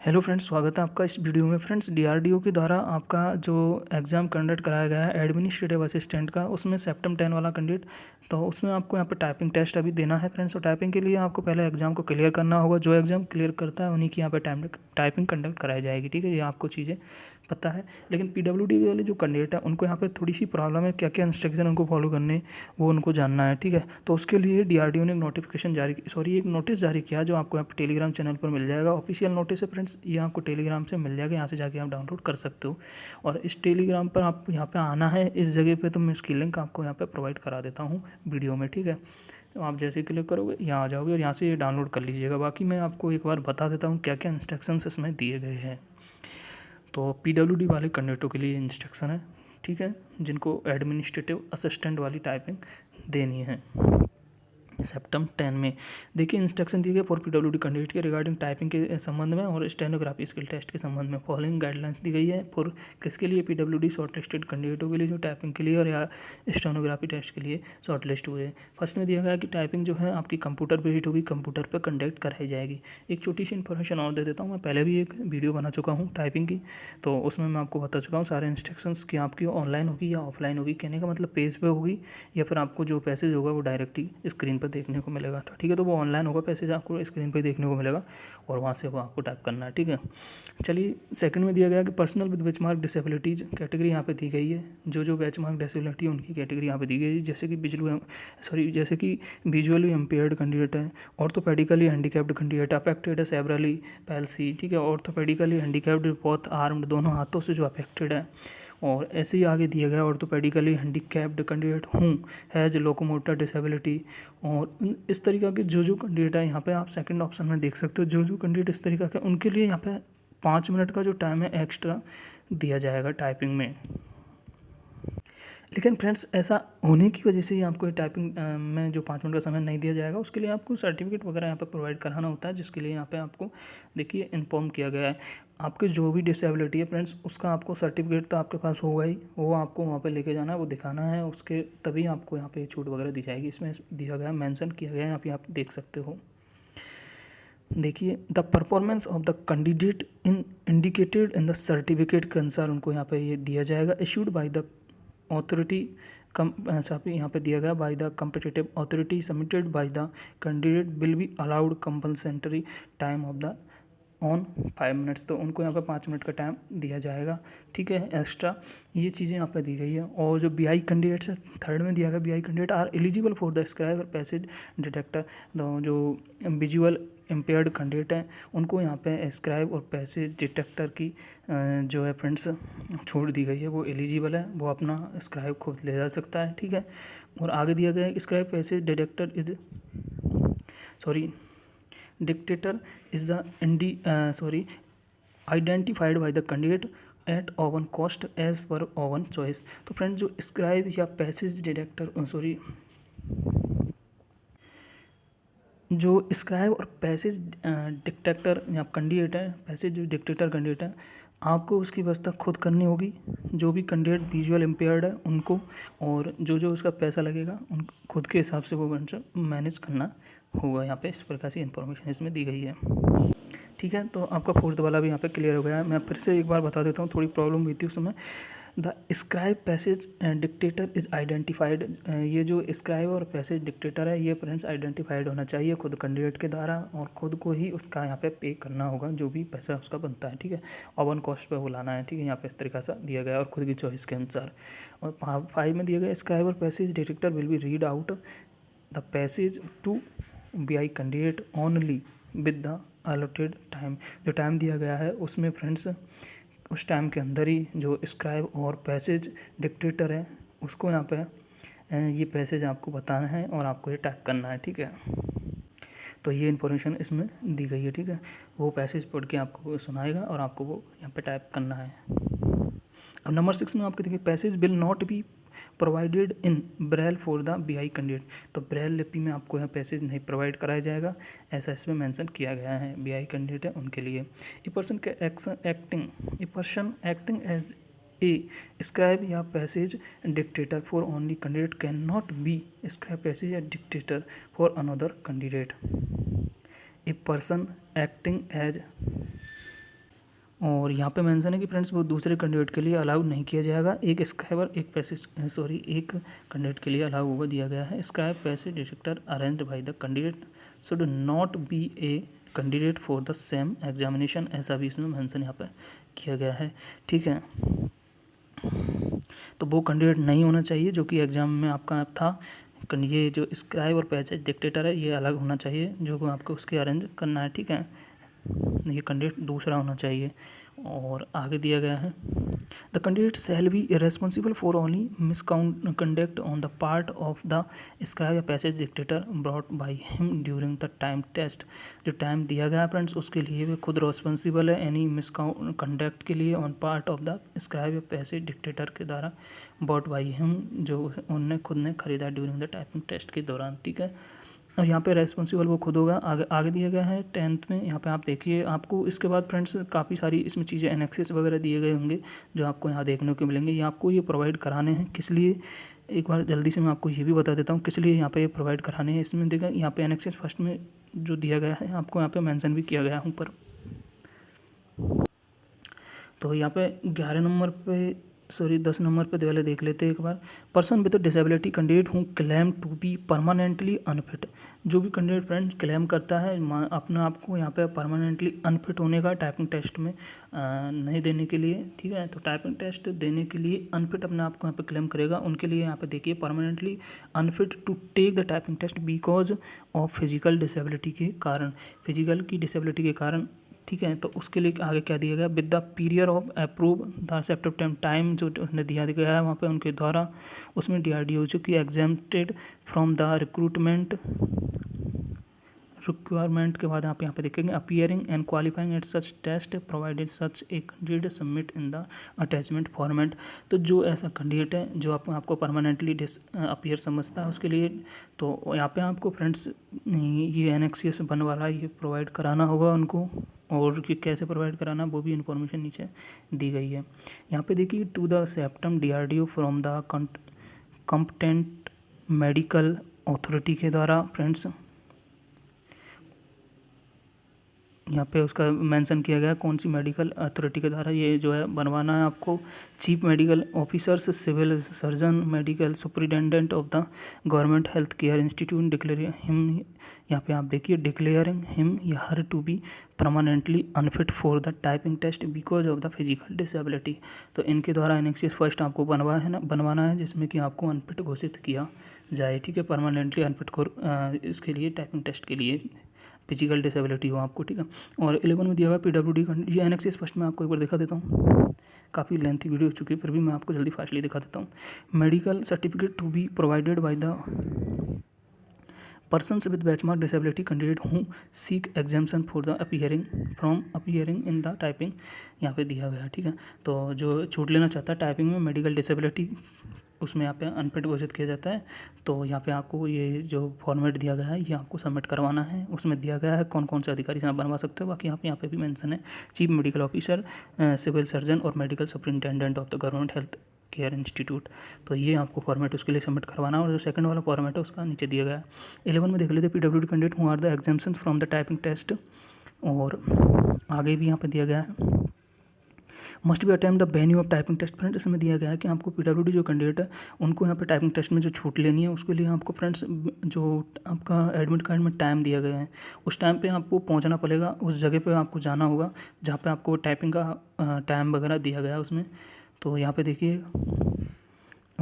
Hello friends, स्वागत है आपका इस वीडियो में। फ्रेंड्स, डीआरडीओ के द्वारा आपका जो एग्ज़ाम कंडक्ट कराया गया है एडमिनिस्ट्रेटिव असिस्टेंट का, उसमें सेप्टेम 10 वाला कैंडिडेट, तो उसमें आपको यहाँ पे टाइपिंग टेस्ट अभी देना है फ्रेंड्स। तो टाइपिंग के लिए आपको पहले एग्ज़ाम को क्लियर करना होगा। जो एग्ज़ाम क्लियर करता है उन्हीं की यहाँ पे टाइपिंग कंडक्ट कराई जाएगी, ठीक है। ये आपको चीज़ें पता है। लेकिन पीडब्ल्यूडी वाले जो कैंडिडेट है उनको यहाँ पे थोड़ी सी प्रॉब्लम है, क्या क्या इंस्ट्रक्शन उनको फॉलो करने वो उनको जानना है, ठीक है। तो उसके लिए डीआरडीओ ने एक नोटिफिकेशन एक नोटिस जारी किया, जो आपको यहाँ पे टेलीग्राम चैनल पर मिल जाएगा। ऑफिशियल नोटिस है फ्रेंड्स, ये आपको टेलीग्राम से मिल जाएगा, यहाँ से जाके आप डाउनलोड कर सकते हो। और इस टेलीग्राम पर आप यहाँ पे आना है, इस जगह पे तो मैं इसकी लिंक आपको यहाँ पे प्रोवाइड करा देता हूँ वीडियो में, ठीक है। तो आप जैसे क्लिक करोगे यहाँ आ जाओगे और यहाँ से ये डाउनलोड कर लीजिएगा। बाकी मैं आपको एक बार बता देता हूँ क्या क्या इंस्ट्रक्शंस इसमें दिए गए हैं। तो पीडब्ल्यूडी वाले कैंडिडेटों के लिए इंस्ट्रक्शन है, ठीक है, जिनको एडमिनिस्ट्रेटिव असिस्टेंट वाली टाइपिंग देनी है। सेप्टेम 10 में देखिए इंस्ट्रक्शन दिए गए फॉर पीडब्ल्यूडी कैंडिडेट के रिगार्डिंग टाइपिंग के संबंध में और स्टेनोग्राफी स्किल टेस्ट के संबंध में फॉलोइंग गाइडलाइंस दी गई है। फॉर किसके लिए? पीडब्ल्यूडी शॉर्ट लिस्टेड कैंडिडेटों के लिए जो टाइपिंग के लिए और या स्टेनोग्राफी टेस्ट के लिए शॉर्ट लिस्ट हुए। फर्स्ट में दिया गया कि टाइपिंग जो है आपकी कंप्यूटर बेस्ड होगी, कंप्यूटर पर कंडक्ट कराई जाएगी। एक छोटी सी इन्फॉर्मेशन और दे देता हूँ, मैं पहले भी एक वीडियो बना चुका हूँ टाइपिंग की, तो उसमें मैं आपको बता चुका हूँ सारे इंस्ट्रक्शंस कि आपकी ऑनलाइन होगी या ऑफलाइन होगी। कहने का मतलब पेज पे होगी या फिर आपको जो पैसेज होगा वो डायरेक्ट ही स्क्रीन पर देखने को मिलेगा, ठीक है। तो वो ऑनलाइन होगा, पैसेज आपको स्क्रीन पे देखने को मिलेगा और वहाँ से वो आपको टाइप करना है, ठीक है। चलिए सेकंड में दिया गया कि personal with benchmark disabilities category यहाँ पे दी गई है। जो बेंचमार्क डिसेबिलिटी है उनकी कैटेगरी यहाँ पे दी गई है, जैसे कि विजुअली इम्पेयर्ड कैंडिडेट है, ऑर्थोपेडिकली हैंडीकैप्ड कैंडिडेट, अफेक्टेड है सेरेब्रली पैल्सी, ठीक है, ऑर्थोपेडिकली हैंडीकैप्ड बोथ आर्म्ड, दोनों हाथों से जो अफेक्टेड है। और ऐसे ही आगे दिया गया ऑर्थोपेडिकली हैंडीकैप्ड कैंडिडेट हूँ हैज़ लोकोमोटर डिसेबिलिटी। और इस तरीक़ा के जो कैंडिडेट है यहाँ पे आप सेकंड ऑप्शन में देख सकते हो, जो कैंडिडेट इस तरीक़ा के उनके लिए यहाँ पे 5 मिनट का जो टाइम है एक्स्ट्रा दिया जाएगा टाइपिंग में। लेकिन फ्रेंड्स ऐसा होने की वजह से ही आपको टाइपिंग में जो 5 मिनट का समय नहीं दिया जाएगा, उसके लिए आपको सर्टिफिकेट वगैरह यहाँ पे प्रोवाइड कराना होता है, जिसके लिए यहाँ पे आपको देखिए इन्फॉर्म किया गया है। आपके जो भी डिसेबिलिटी है फ्रेंड्स, उसका आपको सर्टिफिकेट तो आपके पास होगा ही, वो आपको वहाँ पे लेके जाना है, वो दिखाना है, उसके तभी आपको यहाँ पे छूट वगैरह दी जाएगी। इसमें दिया गया मेंशन किया गया है, यहाँ पे आप देख सकते हो। देखिए the performance of the candidate in indicated in the certificate के अनुसार उनको यहाँ पे ये दिया जाएगा। इशूड बाय द ऑथोरिटी यहाँ पे दिया गया by the competitive authority submitted by the candidate will be allowed compulsory time of the on 5 minutes. तो उनको यहाँ पे 5 मिनट का टाइम दिया जाएगा, ठीक है, एक्स्ट्रा। ये चीज़ें यहाँ पे दी गई है। और जो बीआई कैंडिडेट्स है, थर्ड में दिया गया VI candidate are eligible for the scribe और पैसेज डिटेक्टर। जो विजुअल इम्पेयर्ड कैंडिडेट हैं उनको यहाँ पे स्क्राइब और पैसेज डिटेक्टर की जो है फ्रेंड्स छूट दी गई है, वो एलिजिबल है, वो अपना स्क्राइब खुद ले जा सकता है, ठीक है। और आगे दिया गया है scribe passage detector dictator is the identified by the candidate at open cost as per open choice। तो फ्रेंड जो स्क्राइब या पैसेज डिटेक्टर जो स्क्राइब और पैसेज डिटेक्टर या कैंडिडेट है, पैसेज जो डिटेक्टर कैंडिडेट है, आपको उसकी व्यवस्था खुद करनी होगी। जो भी कैंडिडेट विजुअल इम्पेयर्ड है उनको, और जो उसका पैसा लगेगा उन खुद के हिसाब से वो मैनेज करना होगा। यहाँ पे इस प्रकार से इन्फॉर्मेशन इसमें दी गई है, ठीक है। तो आपका फोर्थ वाला भी यहाँ पे क्लियर हो गया है। मैं फिर से एक बार बता देता हूँ, थोड़ी प्रॉब्लम हुई थी उस समय। The scribe passage dictator is identified. ये जो स्क्राइब और पैसेज डिक्टेटर है, ये फ्रेंड्स आइडेंटिफाइड होना चाहिए खुद कैंडिडेट के द्वारा, और खुद को ही उसका यहाँ पे करना होगा, जो भी पैसा उसका बनता है, ठीक है। ओवन कॉस्ट पे वो लाना है, ठीक है। यहाँ पे इस तरीक़ा से दिया गया और खुद की चॉइस के अनुसार। और 5 में दिया गया स्क्राइब और passage detector will be read out the passage to VI candidate only with the allotted time. जो टाइम दिया गया है उसमें फ्रेंड्स उस टाइम के अंदर ही जो स्क्राइब और पैसेज डिक्टेटर है उसको यहाँ पे ये पैसेज आपको बताना है और आपको ये टाइप करना है, ठीक है। तो ये इन्फॉर्मेशन इसमें दी गई है, ठीक है। वो पैसेज पढ़ के आपको सुनाएगा और आपको वो यहाँ पे टाइप करना है। अब नंबर 6 में आपके देखिए passage will not be provided in Braille for the BI candidate. तो ब्रेल लिपि में आपको यहाँ पैसेज नहीं प्रोवाइड कराया जाएगा, ऐसा इसमें मेंशन किया गया है। बीआई कैंडिडेट है उनके लिए a person acting as a scribe या passage dictator for only candidate can not be scribe passage या dictator for another candidate. A person acting as और यहाँ पे मेंशन है कि फ्रेंड्स वो दूसरे कैंडिडेट के लिए अलाउ नहीं किया जाएगा। एक स्क्राइबर एक एक कैंडिडेट के लिए अलाउ हुआ दिया गया है। Scribe passage detector arranged by the candidate should not be a candidate for the same examination, ऐसा भी इसमें मेंशन यहाँ पर किया गया है। ठीक है, तो वो कैंडिडेट नहीं होना चाहिए जो कि एग्ज़ाम में आपका था। ये जो स्क्राइब और पैसेज डिक्टेटर है ये अलग होना चाहिए जो आपको उसके अरेंज करना है। ठीक है, ये कैंडिडेट दूसरा होना चाहिए। और आगे दिया गया है the candidate shall be responsible for only misconduct on the part of the scribe या passage dictator brought by him during the time test. जो टाइम दिया गया है फ्रेंड्स उसके लिए वे खुद रिस्पॉन्सिबल है एनी मिसकंडक्ट के लिए on part of the scribe या पैसेज डिक्टेटर के द्वारा बॉट बाय हिम जो उनने खुद ने खरीदा ड्यूरिंग द टाइपिंग टेस्ट के दौरान। ठीक है, अब यहाँ पे रेस्पॉन्सिबल वो खुद होगा। आगे दिया गया है 10th में। यहाँ पे आप देखिए, आपको इसके बाद फ्रेंड्स काफ़ी सारी इसमें चीज़ें एनेक्सेस वगैरह दिए गए होंगे जो आपको यहाँ देखने को मिलेंगे। ये आपको ये प्रोवाइड कराने हैं किस लिए, एक बार जल्दी से मैं आपको ये भी बता देता हूँ किस लिए यहाँ पे ये प्रोवाइड कराने हैं। इसमें देखा यहाँ पे एनेक्सेस फर्स्ट में जो दिया गया है आपको यहाँ पे मेंशन भी किया गया है ऊपर। तो यहाँ पे 10 नंबर पे पहले देख लेते हैं एक बार। Person with disability candidate who claim to be permanently unfit. जो भी कैंडिडेट फ्रेंड्स क्लेम करता है अपने आप को यहाँ पे परमानेंटली अनफिट होने का टाइपिंग टेस्ट में नहीं देने के लिए। ठीक है, तो टाइपिंग टेस्ट देने के लिए अनफिट अपने आप को यहाँ पे क्लेम करेगा, उनके लिए यहाँ पे देखिए permanently unfit to take the typing test because of physical disability के कारण, फिजिकल की डिसेबिलिटी के कारण। ठीक है, तो उसके लिए आगे क्या दिया गया, with the period of approve the accepted time जो उसने दिया गया है वहाँ पे उनके द्वारा, उसमें DRDO जो कि एग्जेम्प्टेड फ्रॉम द रिक्वायरमेंट के बाद आप यहाँ पे देखेंगे appearing and qualifying at such test provided such a candidate submit in the attachment format. तो जो ऐसा कैंडिडेट है जो आपको परमानेंटली अपीयर समझता है उसके लिए, तो यहाँ पे आपको फ्रेंड्स ये NXES बन वाला ये प्रोवाइड कराना होगा उनको, और कि कैसे प्रोवाइड कराना वो भी इन्फॉर्मेशन नीचे दी गई है। यहाँ पे देखिए to the septum DRDO from the competent medical authority के द्वारा फ्रेंड्स, यहाँ पे उसका मेंशन किया गया कौन सी मेडिकल अथॉरिटी के द्वारा ये जो है बनवाना है आपको। Chief medical officers, civil surgeon, medical superintendent of the government health care institute declare him, यहाँ पे आप देखिए declaring him her to be permanently unfit for the typing test because of the physical disability. तो इनके द्वारा NXES first आपको बनवाना है जिसमें कि आपको अनफिट घोषित किया जाए। ठीक है, परमानेंटली अनफिट इसके लिए टाइपिंग टेस्ट के लिए फिजिकल डिसेबिलिटी हो आपको। ठीक है, और 11 में दिया हुआ PWD ये NXES फर्स्ट में आपको एक बार दिखा देता हूँ, काफ़ी लेंथी वीडियो हो चुकी है फिर भी मैं आपको जल्दी फास्टली दिखा देता हूँ। Medical certificate to be provided by the persons with benchmark disability candidate who seek exemption for the appearing in the typing, यहाँ पे दिया गया। ठीक है, तो जो छूट लेना चाहता है टाइपिंग में मेडिकल डिसेबिलिटी उसमें यहाँ पे अनफिट घोषित किया जाता है। तो यहाँ पे आपको ये जो फॉर्मेट दिया गया है ये आपको सबमिट करवाना है। उसमें दिया गया है कौन कौन से अधिकारी से आप बनवा सकते हो, बाकी यहाँ पे भी मेंशन है chief medical officer, civil surgeon और medical superintendent of the government health care institute. तो ये आपको फॉर्मेट उसके लिए सबमिट करवाना, और जो सेकंड वाला फॉर्मेट है उसका नीचे दिया गया है। 11 में देख लेते PWD candidate who are the exemption from the typing test, और आगे भी यहाँ पे दिया गया है must be attempt the venue of typing test. Friends इसमें दिया गया है कि आपको PWD जो कैंडिडेट है उनको यहाँ पे टाइपिंग टेस्ट में जो छूट लेनी है उसके लिए आपको फ्रेंड्स जो आपका एडमिट कार्ड में टाइम दिया गया है उस टाइम पे आपको पहुँचना पड़ेगा, उस जगह पे आपको जाना होगा जहाँ पे आपको टाइपिंग का टाइम वगैरह दिया गया है उसमें। तो यहाँ पे देखिए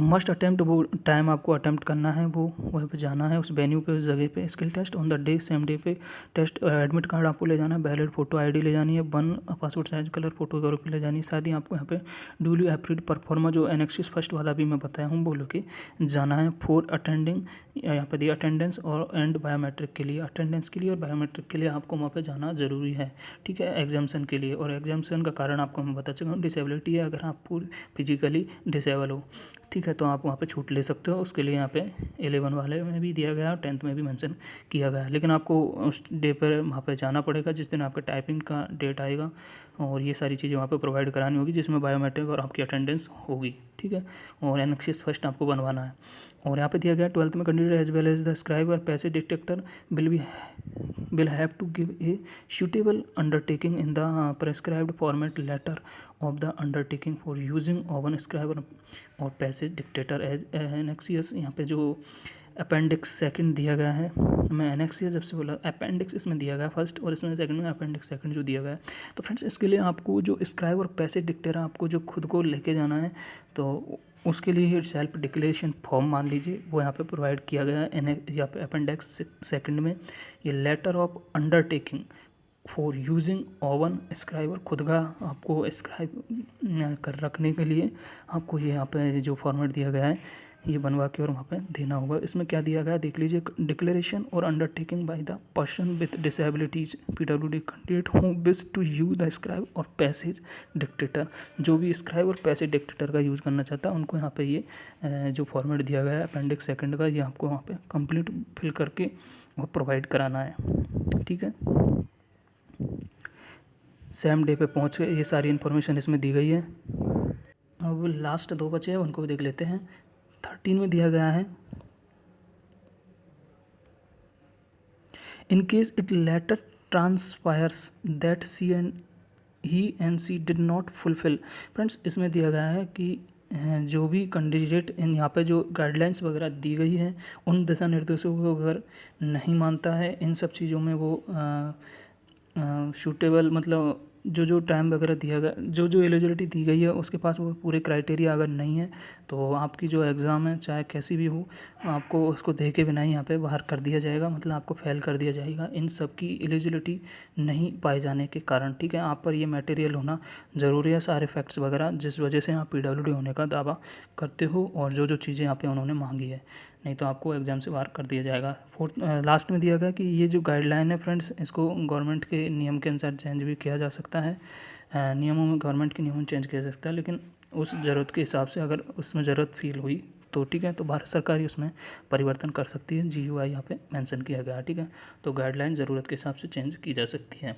मस्ट अटैम्प्ट, वो टाइम आपको अटैम्प्ट करना है, वो वहीं पे जाना है उस वेन्यू पे, उस जगह पे। Skill test on the day same day पे टेस्ट, एडमिट कार्ड आपको ले जाना है, वैलिड फोटो ID ले जानी है, 1 पासपोर्ट साइज कलर फोटोग्राफी ले जानी है। साथ ही आपको यहाँ पे ड्यूली एप्रीड परफॉर्मा जो NXES फर्स्ट वाला भी मैं बताया हूँ बोलो कि जाना है फॉर अटेंडिंग, यहाँ पे दिया अटेंडेंस और एंड बायोमेट्रिक के लिए, अटेंडेंस के लिए और बायोमेट्रिक के लिए आपको वहाँ पे जाना ज़रूरी है। ठीक है, एग्जाम्सन के लिए, और एग्जाम्सन का कारण आपको मैं बता चुका हूँ डिसेबिलिटी है, अगर आप पूरी फिजिकली डिसेबल हो। ठीक है, तो आप वहाँ पे छूट ले सकते हो। उसके लिए यहाँ पे 11 वाले में भी दिया गया और 10th में भी मेंशन किया गया है, लेकिन आपको उस डे पर वहाँ पे जाना पड़ेगा जिस दिन आपका टाइपिंग का डेट आएगा, और ये सारी चीज़ें वहाँ पे प्रोवाइड करानी होगी, जिसमें बायोमेट्रिक और आपकी अटेंडेंस होगी। ठीक है, और एनेक्सिस फर्स्ट आपको बनवाना है। और यहाँ पे दिया गया 12th में candidate as well as the scribe और passage detector will have to give a suitable undertaking in the prescribed format letter of the undertaking for using oven scribe और पैसेज डिक्टेटर एज एनेक्सियस। यहाँ पे जो appendix second दिया गया है, मैं एनेक्सियस जब से बोला अपेंडिक्स इसमें दिया गया फर्स्ट, और इसमें सेकंड में अपेंडिक्स सेकंड जो दिया गया है। तो फ्रेंड्स इसके लिए आपको जो स्क्राइब और पैसेज डिक्टेटर आपको जो खुद को लेके जाना है, तो उसके लिए ये सेल्फ डिक्लेरेशन फॉर्म मान लीजिए वो यहाँ पे प्रोवाइड किया गया है यहाँ पे अपेंडिक्स सेकंड में। ये letter of undertaking for using own scriber, खुद का आपको स्क्राइब कर रखने के लिए आपको ये यहाँ पे जो फॉर्मेट दिया गया है ये बनवा के और वहाँ पे देना होगा। इसमें क्या दिया गया है देख लीजिए, डिक्लेरेशन और undertaking by the person with disabilities PWD candidate who wish to use the scribe और पैसेज डिक्टेटर। जो भी स्क्राइब और पैसेज डिक्टेटर का यूज़ करना चाहता है उनको यहाँ पे ये जो फॉर्मेट दिया गया है अपेंडिक्स सेकंड का, ये आपको वहाँ पे कंप्लीट फिल करके वो प्रोवाइड कराना है। ठीक है, सेम डे पे पहुँच के ये सारी इन्फॉर्मेशन इसमें दी गई है। अब लास्ट 2 बचे हैं उनको भी देख लेते हैं। 13 में दिया गया है, in case it later transpires that he and she did not fulfil. Friends इसमें दिया गया है कि जो भी कैंडिडेट इन यहाँ पे जो गाइडलाइंस वगैरह दी गई है उन दिशा निर्देशों को अगर नहीं मानता है, इन सब चीज़ों में वो सूटेबल मतलब जो टाइम वगैरह दिया गया, जो एलिजिबिलिटी दी गई है उसके पास वो पूरे क्राइटेरिया अगर नहीं है, तो आपकी जो एग्ज़ाम है चाहे कैसी भी हो आपको उसको दे के बिना ही यहाँ पे बाहर कर दिया जाएगा, मतलब आपको फेल कर दिया जाएगा इन सब की एलिजिबिलिटी नहीं पाए जाने के कारण। ठीक है, आप पर ये मटेरियल होना ज़रूरी है, सारे फैक्ट्स वगैरह जिस वजह से आप PWD होने का दावा करते हो और जो चीज़ें यहाँ पे उन्होंने मांगी है, नहीं तो आपको एग्ज़ाम से बाहर कर दिया जाएगा। लास्ट में दिया गया कि ये जो गाइडलाइन है फ्रेंड्स इसको गवर्नमेंट के नियम के अनुसार चेंज भी किया जा सकता है। नियमों में गवर्नमेंट के नियमों चेंज किया जा सकता है, लेकिन उस ज़रूरत के हिसाब से अगर उसमें ज़रूरत फील हुई तो ठीक है, तो भारत सरकार ही उसमें परिवर्तन कर सकती है। GUI यहाँ पे मेंशन किया गया है। ठीक है, तो गाइडलाइन ज़रूरत के हिसाब से चेंज की जा सकती है।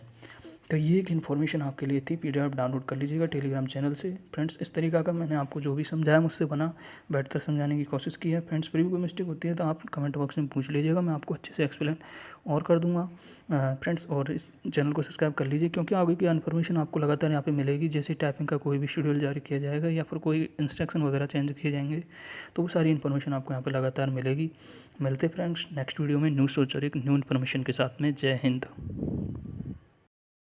तो ये एक इन्फॉर्मेशन आपके लिए थी, PDF डाउनलोड कर लीजिएगा टेलीग्राम चैनल से। फ्रेंड्स इस तरीका का मैंने आपको जो भी समझाया मुझसे बना बैठकर समझाने की कोशिश की है। फ्रेंड्स फिर भी कोई मिस्टेक होती है तो आप कमेंट बॉक्स में पूछ लीजिएगा, मैं आपको अच्छे से एक्सप्लेन और कर दूंगा। फ्रेंड्स और इस चैनल को सब्सक्राइब कर लीजिए, क्योंकि आगे की इन्फॉर्मेशन आपको लगातार यहाँ पे मिलेगी। जैसे टाइपिंग का कोई भी शेड्यूल जारी किया जाएगा या फिर कोई इंस्ट्रक्शन वगैरह चेंज किए जाएंगे तो वो सारी इन्फॉर्मेशन आपको यहाँ पर लगातार मिलेगी। मिलते फ्रेंड्स नेक्स्ट वीडियो में न्यू सोच और एक न्यू इन्फॉर्मेशन के साथ में। जय हिंद।